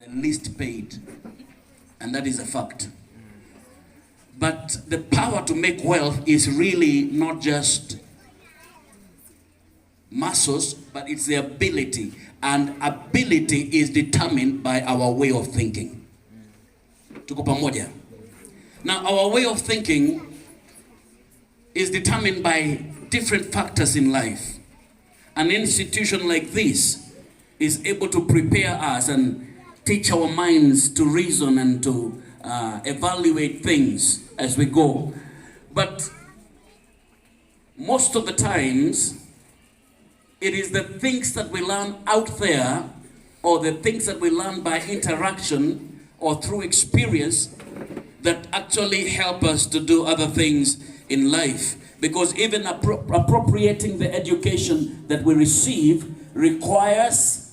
the least paid, and that is a fact. But the power to make wealth is really not just muscles, but it's the ability, and ability is determined by our way of thinking. Tuko pamoja? Now, our way of thinking is determined by different factors in life. An institution like this is able to prepare us and teach our minds to reason and to evaluate things as we go. But most of the times, it is the things that we learn out there, or the things that we learn by interaction or through experience, that actually help us to do other things in life. Because even appropriating the education that we receive requires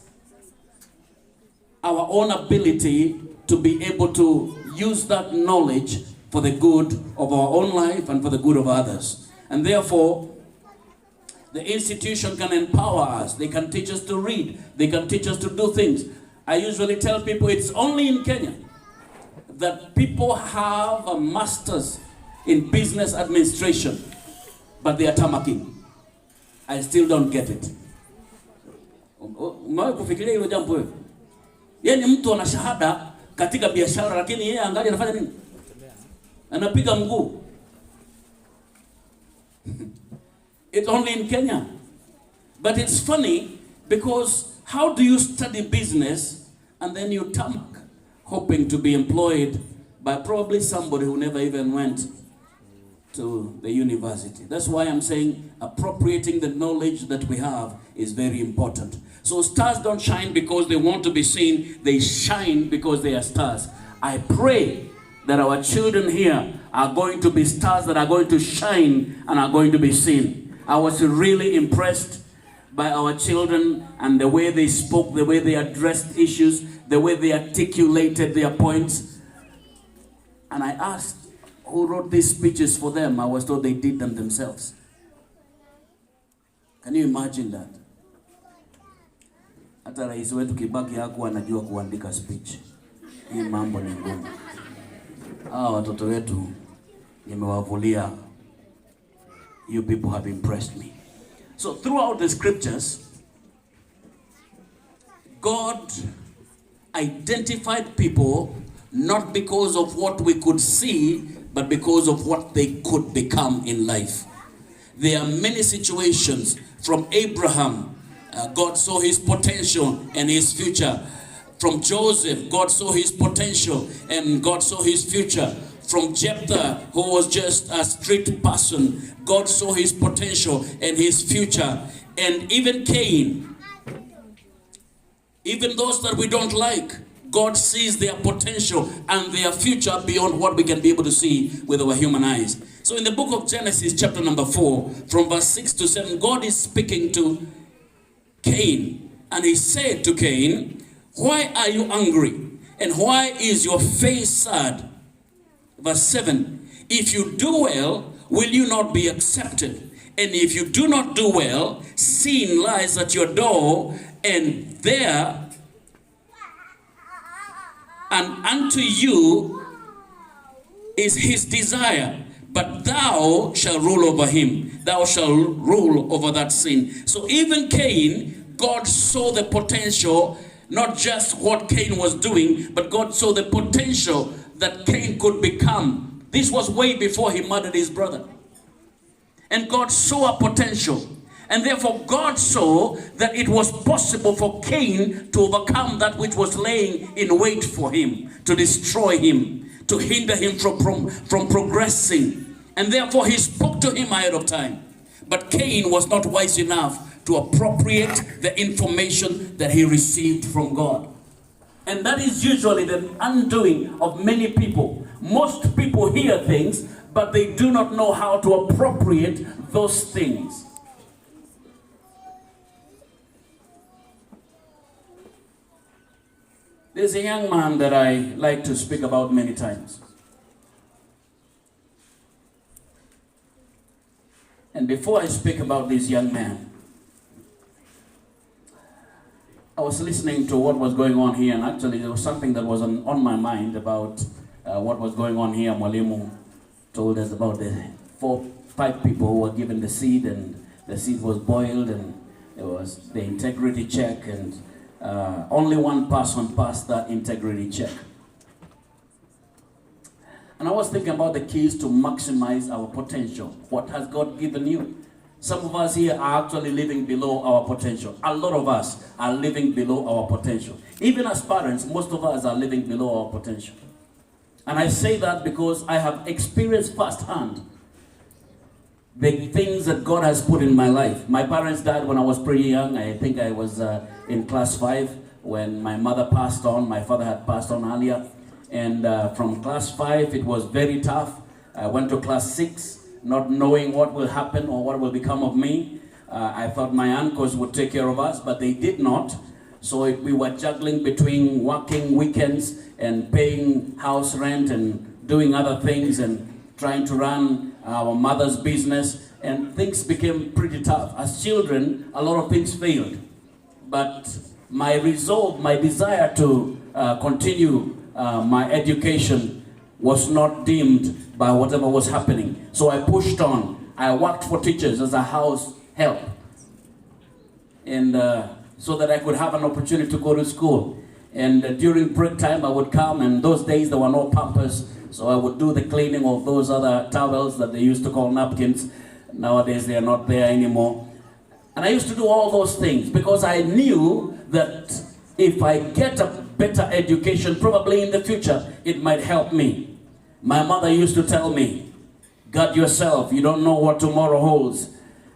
our own ability to be able to use that knowledge for the good of our own life and for the good of others. And therefore, the institution can empower us. They can teach us to read. They can teach us to do things. I usually tell people it's only in Kenya that people have a master's in business administration, but they are tamaking. I still don't get it. Umewahi kufikiria hilo jambo wewe? Yeye ni mtu ana shahada katika biashara, lakini yeye angalia anafanya nini? Anapiga mguu. It's only in Kenya. But it's funny because how do you study business and then you tamak, hoping to be employed by probably somebody who never even went to the university? That's why I'm saying appropriating the knowledge that we have is very important. So stars don't shine because they want to be seen. They shine because they are stars. I pray that our children here are going to be stars that are going to shine and are going to be seen. I was really impressed by our children and the way they spoke, the way they addressed issues, the way they articulated their points. And I asked who wrote these speeches for them. I was told they did them themselves. Can you imagine that? Hata rais wetu Kibaki hakuwa anajua kuandika speech. Hii mambo ni ngumu. Watoto wetu nimewavulia. You people have impressed me. So throughout the scriptures, God identified people not because of what we could see, but because of what they could become in life. There are many situations. From Abraham, God saw his potential and his future. From Joseph, God saw his potential and God saw his future. From Jephthah, who was just a street person, God saw his potential and his future. And even Cain, even those that we don't like, God sees their potential and their future beyond what we can be able to see with our human eyes. So in the book of Genesis, chapter number 4, from verse 6 to 7, God is speaking to Cain. And he said to Cain, "Why are you angry? And why is your face sad?" Verse 7, "If you do well, will you not be accepted? And if you do not do well, sin lies at your door, and there, and unto you is his desire, but thou shalt rule over him." Thou shalt rule over that sin. So even Cain, God saw the potential, not just what Cain was doing, but God saw the potential that Cain could become. This was way before he murdered his brother. And God saw a potential. And therefore God saw that it was possible for Cain to overcome that which was laying in wait for him, to destroy him, to hinder him from progressing. And therefore he spoke to him ahead of time. But Cain was not wise enough to appropriate the information that he received from God. And that is usually the undoing of many people. Most people hear things, but they do not know how to appropriate those things. There's a young man that I like to speak about many times. And before I speak about this young man, I was listening to what was going on here, and actually there was something that was on my mind about what was going on here. Mwalimu told us about the 4-5 people who were given the seed, and the seed was boiled, and there was the integrity check, and only one person passed that integrity check. And I was thinking about the keys to maximize our potential. What has God given you? Some of us here are actually living below our potential. A lot of us are living below our potential. Even as parents, most of us are living below our potential. And I say that because I have experienced firsthand the things that God has put in my life. My parents died when I was pretty young. I think I was in class 5 when my mother passed on. My father had passed on earlier. And from class 5, it was very tough. I went to class 6, not knowing what will happen or what will become of me. I thought my uncles would take care of us, but they did not. So we were juggling between working weekends and paying house rent and doing other things and trying to run our mother's business. And things became pretty tough. As children, a lot of things failed. But my resolve, my desire to continue my education was not dimmed by whatever was happening. So I pushed on. I worked for teachers as a house help, and so that I could have an opportunity to go to school. And during break time, I would come, and those days there were no Pampers, so I would do the cleaning of those other towels that they used to call napkins. Nowadays they are not there anymore. And I used to do all those things because I knew that if I get a better education, probably in the future, it might help me. My mother used to tell me, guard yourself, you don't know what tomorrow holds.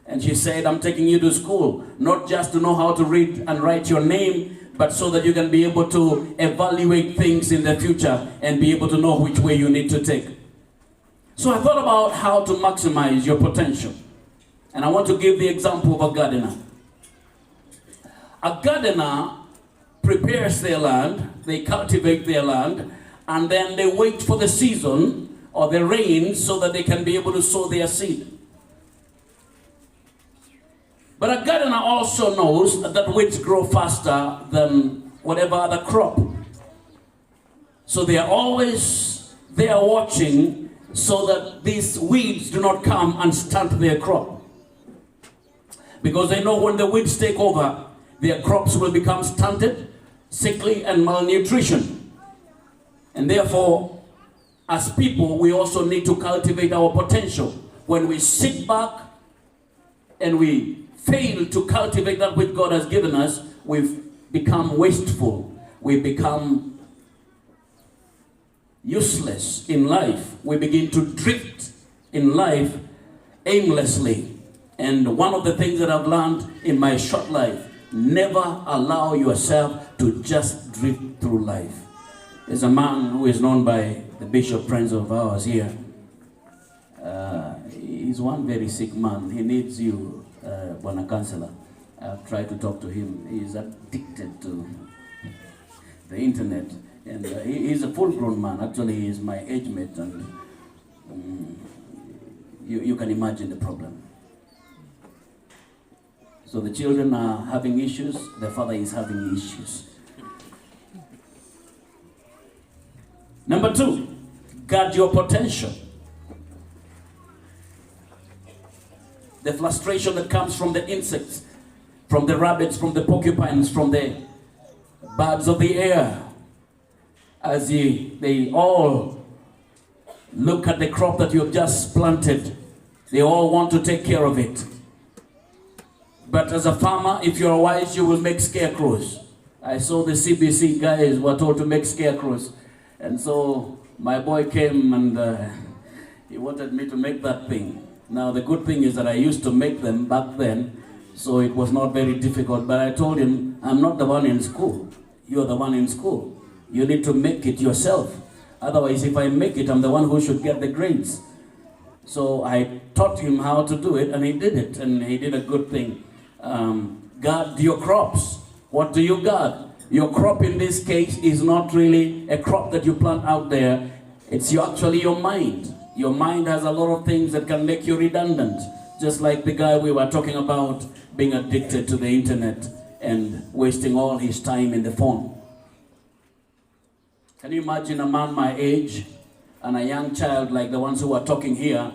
And she said, I'm taking you to school, not just to know how to read and write your name, but so that you can be able to evaluate things in the future and be able to know which way you need to take. So I thought about how to maximize your potential. And I want to give the example of a gardener. A gardener prepares their land, they cultivate their land, and then they wait for the season or the rain so that they can be able to sow their seed. But a gardener also knows that weeds grow faster than whatever other crop. So they are always there watching so that these weeds do not come and stunt their crop. Because they know when the weeds take over, their crops will become stunted, sickly, and malnutrition. And therefore, as people, we also need to cultivate our potential. When we sit back and we fail to cultivate that which God has given us, we've become wasteful. We become useless in life. We begin to drift in life aimlessly. And one of the things that I've learned in my short life, never allow yourself to just drift through life. There's a man who is known by the bishop, friends of ours here. He's one very sick man. He needs you, Bwana Counselor. I've tried to talk to him. He's addicted to the internet. And he's a full-grown man. Actually, he's my age mate. And you can imagine the problem. So the children are having issues, the father is having issues. Number 2, guard your potential. The frustration that comes from the insects, from the rabbits, from the porcupines, from the birds of the air, as they all look at the crop that you have just planted, they all want to take care of it. But as a farmer, if you're wise, you will make scarecrows. I saw the CBC guys were told to make scarecrows. And so my boy came and he wanted me to make that thing. Now the good thing is that I used to make them back then, so it was not very difficult. But I told him, I'm not the one in school. You're the one in school. You need to make it yourself. Otherwise, if I make it, I'm the one who should get the grades. So I taught him how to do it, and he did it, and he did a good thing. Guard your crops. What do you guard? Your crop in this case is not really a crop that you plant out there. It's actually your mind. Your mind has a lot of things that can make you redundant. Just like the guy we were talking about being addicted to the internet. and wasting all his time in the phone. Can you imagine a man my age and a young child like the ones who are talking here,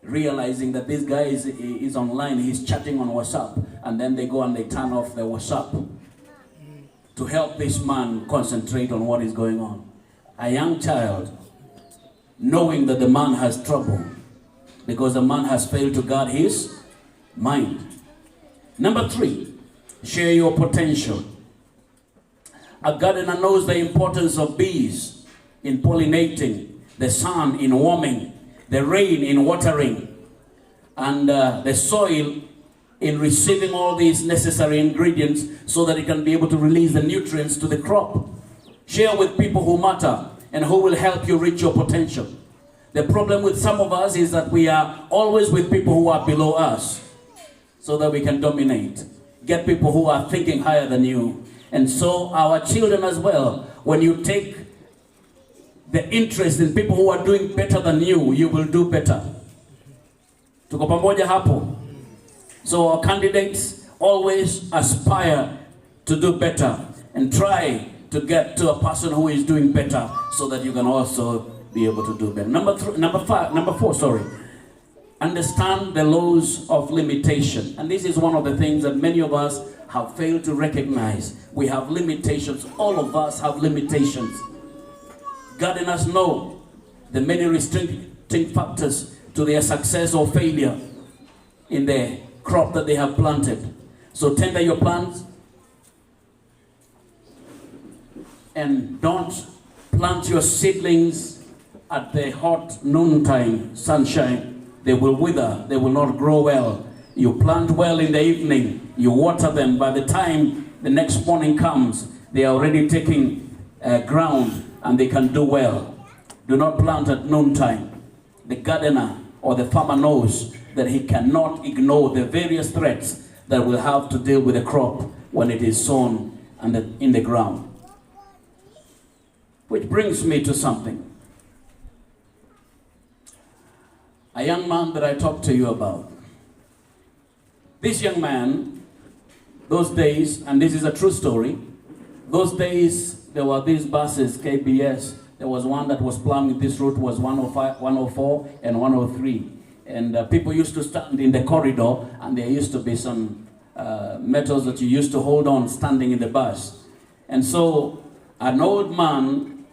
realizing that this guy is online, he's chatting on WhatsApp, and then they go and they turn off the WhatsApp to help this man concentrate on what is going on. A young child, knowing that the man has trouble because the man has failed to guard his mind. Number 3, share your potential. A gardener knows the importance of bees in pollinating, the sun in warming, the rain in watering, and the soil in receiving all these necessary ingredients so that it can be able to release the nutrients to the crop. Share with people who matter and who will help you reach your potential. The problem with some of us is that we are always with people who are below us so that we can dominate. Get people who are thinking higher than you. And so our children as well, when you take the interest in people who are doing better than you will do better. Tuko pamoja hapo? So our candidates always aspire to do better and try to get to a person who is doing better so that you can also be able to do better. Number four, understand the laws of limitation. And this is one of the things that many of us have failed to recognize. We have limitations. All of us have limitations. Gardeners know the many restricting factors to their success or failure in the crop that they have planted. So tender your plants and don't plant your seedlings at the hot noontime sunshine. They will wither, they will not grow well. You plant well in the evening, you water them. By the time the next morning comes, they are already taking ground and they can do well. Do not plant at noontime. The gardener or the farmer knows that he cannot ignore the various threats that will have to deal with the crop when it is sown and in the ground. Which brings me to something. A young man that I talked to you about. This young man, those days, and this is a true story, those days there were these buses, KBS. There was one that was plumbing this route, was 105, 104 and 103. And people used to stand in the corridor, and there used to be some metals that you used to hold on standing in the bus. And so an old man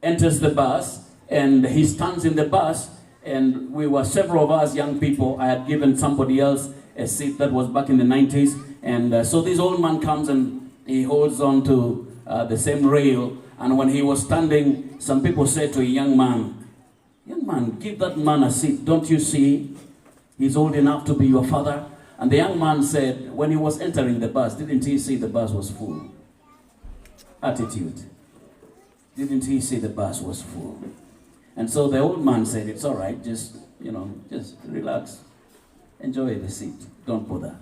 enters the bus, and he stands in the bus, and we were several of us young people. I had given somebody else a seat. That was back in the 90s. And so this old man comes and he holds on to the same rail. And when he was standing, some people said to a young man, give that man a seat. Don't you see? He's old enough to be your father. And the young man said, when he was entering the bus, didn't he see the bus was full? Attitude. Didn't he see the bus was full? And so the old man said, it's all right, just relax. Enjoy the seat. Don't bother.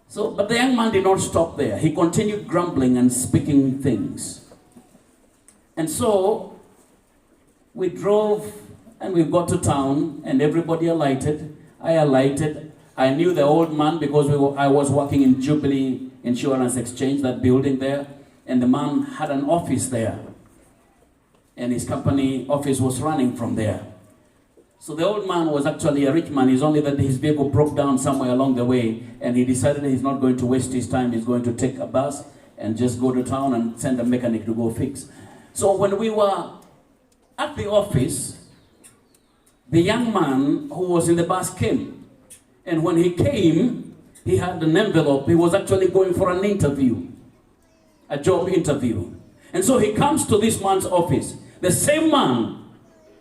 So, but the young man did not stop there. He continued grumbling and speaking things. And so we drove and we got to town and everybody alighted. I alighted. I knew the old man because I was working in Jubilee Insurance Exchange, that building there. And the man had an office there. And his company office was running from there. So the old man was actually a rich man. It's only that his vehicle broke down somewhere along the way, and he decided he's not going to waste his time. He's going to take a bus and just go to town and send a mechanic to go fix. So when we were at the office, the young man who was in the bus came. And when he came, he had an envelope. He was actually going for an interview, a job interview. And so he comes to this man's office, the same man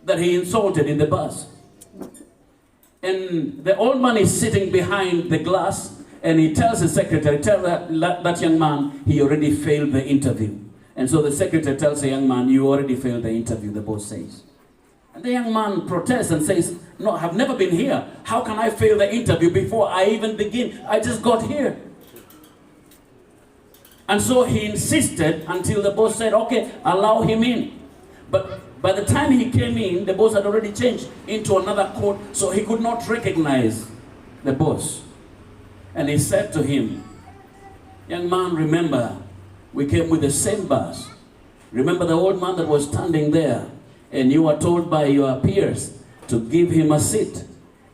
that he insulted in the bus. And the old man is sitting behind the glass, and he tells the secretary, tell that young man he already failed the interview. And so the secretary tells the young man, you already failed the interview, the boss says. And the young man protests and says, no, I've never been here. How can I fail the interview before I even begin? I just got here. And so he insisted until the boss said, okay, allow him in. But by the time he came in, the boss had already changed into another coat, so he could not recognize the boss. And he said to him, young man, remember, we came with the same bus. Remember the old man that was standing there, and you were told by your peers to give him a seat,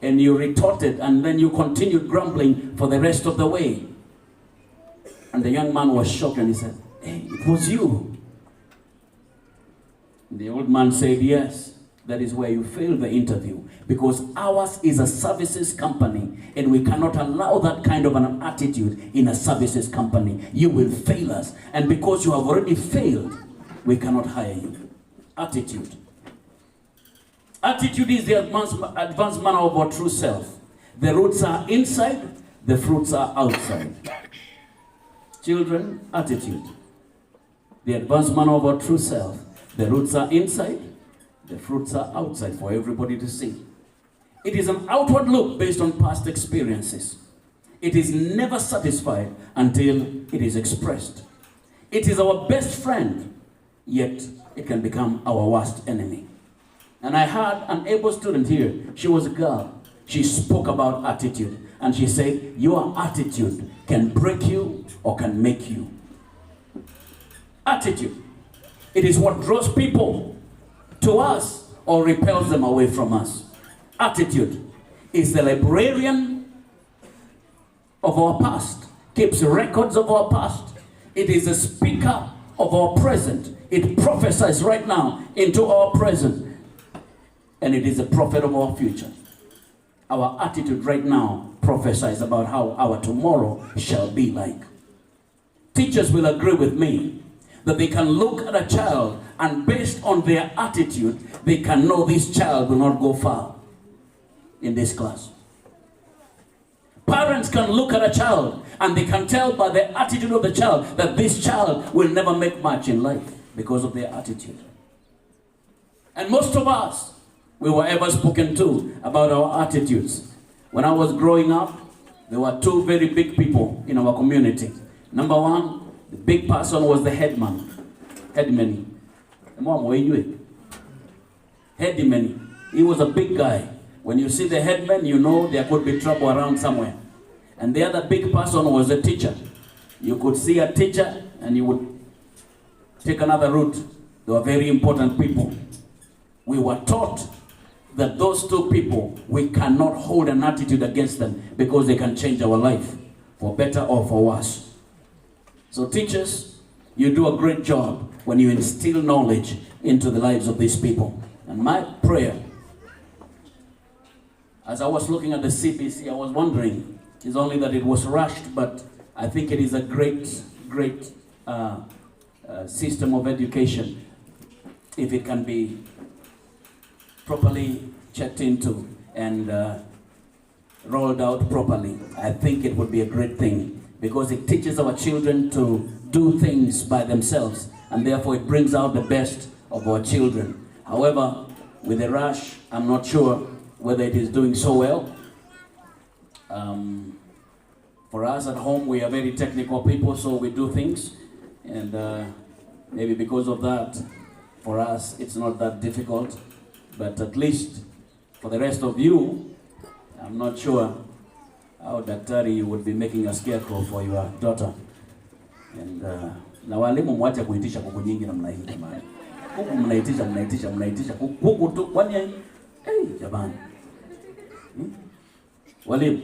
and you retorted, and then you continued grumbling for the rest of the way. And the young man was shocked, and he said, hey, it was you. The old man said, yes, that is where you failed the interview, because ours is a services company, and we cannot allow that kind of an attitude in a services company. You will fail us, and because you have already failed, we cannot hire you. Attitude. Attitude is the advanced manner of our true self. The roots are inside, the fruits are outside. Children, attitude. The advanced manner of our true self. The roots are inside, the fruits are outside for everybody to see. It is an outward look based on past experiences. It is never satisfied until it is expressed. It is our best friend, yet it can become our worst enemy. And I had an able student here. She was a girl. She spoke about attitude. And she said, your attitude can break you or can make you. Attitude. It is what draws people to us or repels them away from us. Attitude is the librarian of our past, keeps records of our past. It is a speaker of our present. It prophesies right now into our present. And it is a prophet of our future. Our attitude right now prophesies about how our tomorrow shall be like. Teachers will agree with me that they can look at a child and based on their attitude, they can know this child will not go far in this class. Parents can look at a child and they can tell by the attitude of the child that this child will never make much in life because of their attitude. And most of us, we were ever spoken to about our attitudes. When I was growing up, there were two very big people in our community. Number one, the big person was the headman. Headman. Headman. He was a big guy. When you see the headman, you know there could be trouble around somewhere. And the other big person was a teacher. You could see a teacher and you would take another route. They were very important people. We were taught that those two people, we cannot hold an attitude against them because they can change our life for better or for worse. So teachers, you do a great job when you instill knowledge into the lives of these people. And my prayer, as I was looking at the CBC, I was wondering, it's only that it was rushed, but I think it is a great system of education if it can be properly checked into and rolled out properly. I think it would be a great thing because it teaches our children to do things by themselves and therefore it brings out the best of our children. However, with the rush, I'm not sure whether it is doing so well. For us at home, we are very technical people, so we do things and maybe because of that, for us, it's not that difficult. But at least for the rest of you, I'm not sure how daktari would be making a scarecrow for your daughter. And na walimu mwache kuitisha kuku nyingi namna hii jamani. Kuku mnaitisha kuku tu kwani jamani. Walimu.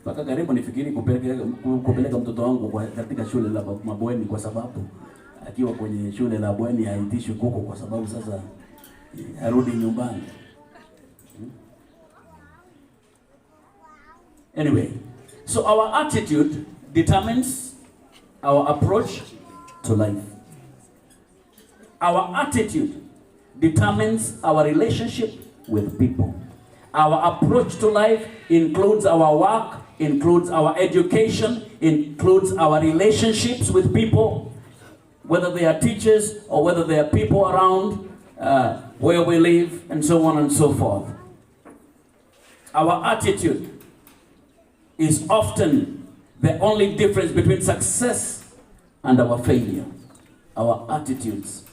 Paka karibu nifikiri kupeleka mtoto wangu katika shule la mabweni kwa sababu akiwa kwenye shule la bweni haitishwi kuku kwa sababu sasa arudi nyumbani. Anyway, so our attitude determines our approach to life. Our attitude determines our relationship with people. Our approach to life includes our work, includes our education, includes our relationships with people, whether they are teachers or whether they are people around where we live, and so on and so forth. Our attitude is often the only difference between success and our failure. Our attitudes.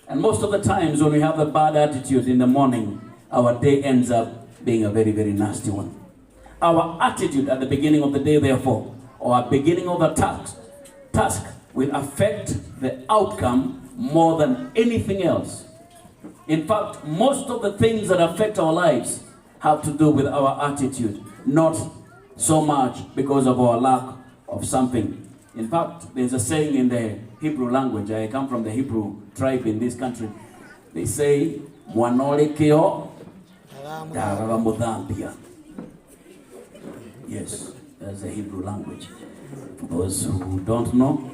And most of the times when we have a bad attitude in the morning, our day ends up being a very, very nasty one. Our attitude at the beginning of the day, therefore, or at the beginning of a task will affect the outcome more than anything else. In fact, most of the things that affect our lives have to do with our attitude, not so much because of our lack of something. In fact, there's a saying in the Hebrew language. I come from the Hebrew tribe in this country. They say, "Mwanolekeo darara mudhambia." Yes, that's the Hebrew language. For those who don't know,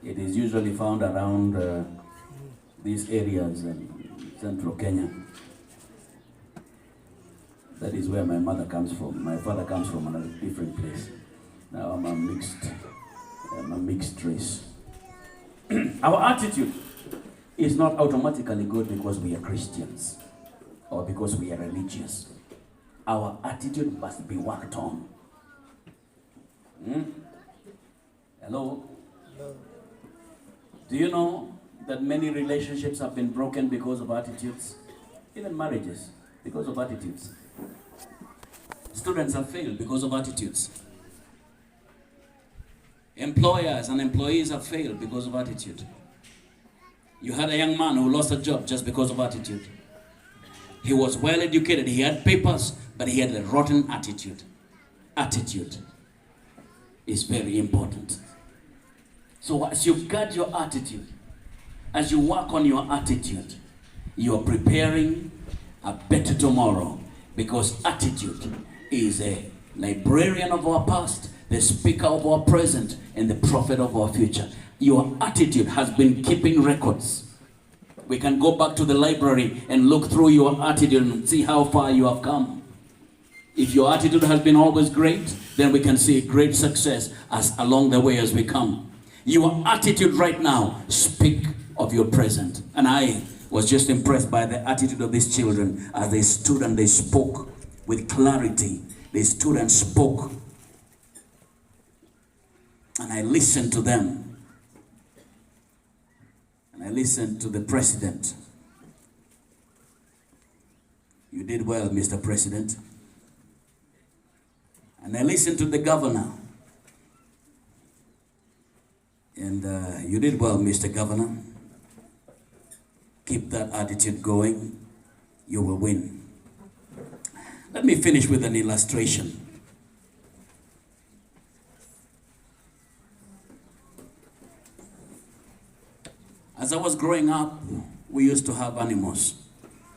it is usually found around these areas in central Kenya. That is where my mother comes from. My father comes from another different place. Now I'm a mixed race. Our attitude is not automatically good because we are Christians or because we are religious. Our attitude must be worked on. Hello? Hello? Do you know that many relationships have been broken because of attitudes? Even marriages, because of attitudes. Students have failed because of attitudes. Employers and employees have failed because of attitude. You had a young man who lost a job just because of attitude. He was well educated, he had papers, but he had a rotten attitude. Attitude is very important. So as you guard your attitude, as you work on your attitude, you are preparing a better tomorrow, because attitude is a librarian of our past, the speaker of our present, and the prophet of our future. Your attitude has been keeping records. We can go back to the library and look through your attitude and see how far you have come. If your attitude has been always great, then we can see great success as along the way as we come. Your attitude right now speak of your present. And I was just impressed by the attitude of these children as they stood and they spoke with clarity. They stood and spoke. And I listened to them. And I listened to the president. You did well, Mr. President. And I listened to the governor. And you did well, Mr. Governor. Keep that attitude going. You will win. Let me finish with an illustration. As I was growing up, we used to have animals.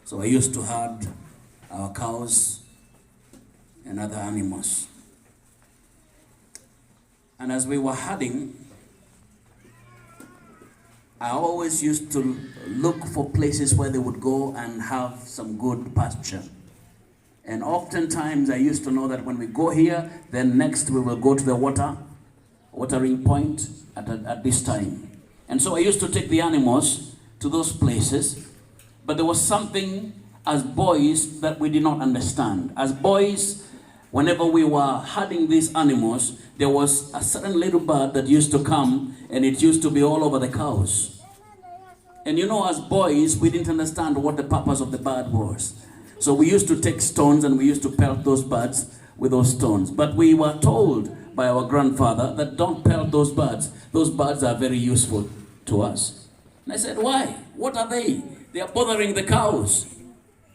So I used to herd our cows and other animals. And as we were herding, I always used to look for places where they would go and have some good pasture. And oftentimes I used to know that when we go here, then next we will go to the watering point at this time. And so I used to take the animals to those places, but there was something as boys that we did not understand. As boys, whenever we were herding these animals, there was a certain little bird that used to come, and it used to be all over the cows. And you know, as boys, we didn't understand what the purpose of the bird was. So we used to take stones and we used to pelt those birds with those stones. But we were told by our grandfather that don't pelt those birds. Those birds are very useful to us. And I said, why? What are they? They are bothering the cows.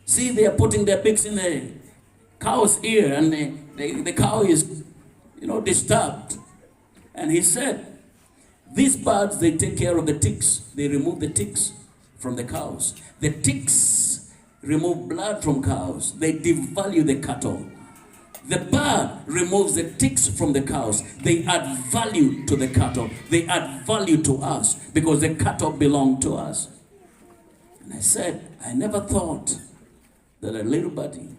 See, they are putting their beaks in the cow's ear, and the cow is, disturbed. And he said, these birds, they take care of the ticks. They remove the ticks from the cows. The ticks remove blood from cows. They devalue the cattle. The bird removes the ticks from the cows. They add value to the cattle. They add value to us because the cattle belong to us. And I said, I never thought that a little buddy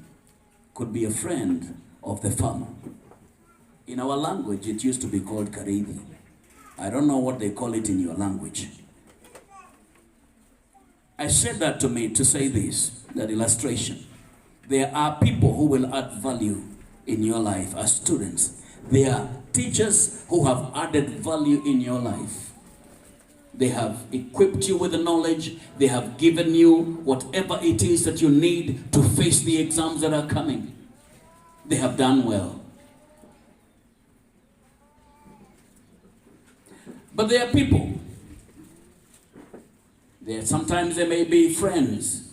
could be a friend of the farmer. In our language, it used to be called karithi. I don't know what they call it in your language. I said that to say this, that illustration. There are people who will add value in your life as students. There are teachers who have added value in your life. They have equipped you with the knowledge. They have given you whatever it is that you need to face the exams that are coming. They have done well. But there are people. Sometimes there may be friends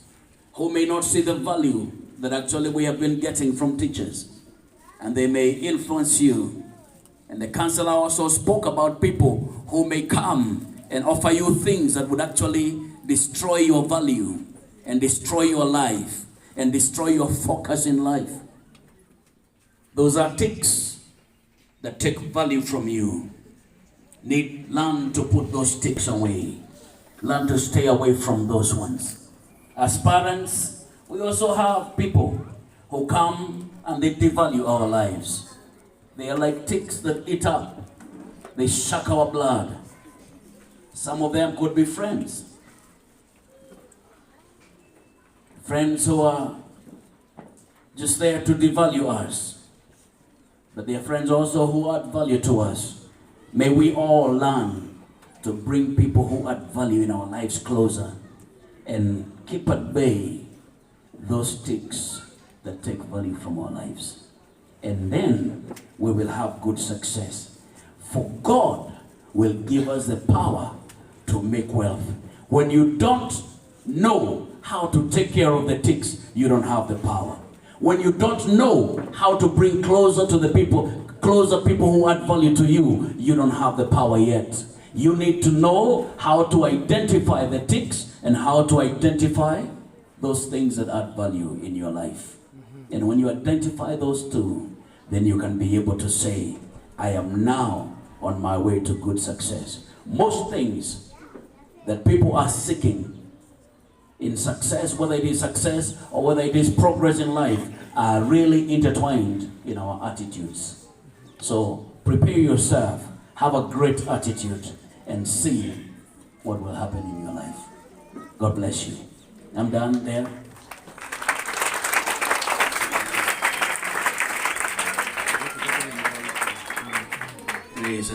who may not see the value that actually we have been getting from teachers. And they may influence you. And the counselor also spoke about people who may come and offer you things that would actually destroy your value and destroy your life and destroy your focus in life. Those are ticks that take value from you. Learn to put those ticks away. Learn to stay away from those ones. As parents, we also have people who come and they devalue our lives. They are like ticks that eat up. They suck our blood. Some of them could be friends. Friends who are just there to devalue us. But they are friends also who add value to us. May we all learn to bring people who add value in our lives closer and keep at bay those ticks that take value from our lives. And then we will have good success. For God will give us the power to make wealth. When you don't know how to take care of the ticks, you don't have the power. When you don't know how to bring closer people who add value to you, you don't have the power yet. You need to know how to identify the ticks and how to identify those things that add value in your life. And when you identify those two, then you can be able to say, I am now on my way to good success. Most things that people are seeking in success, whether it is success or whether it is progress in life, are really intertwined in our attitudes. So prepare yourself, have a great attitude, and see what will happen in your life. God bless you. I'm done there. Please.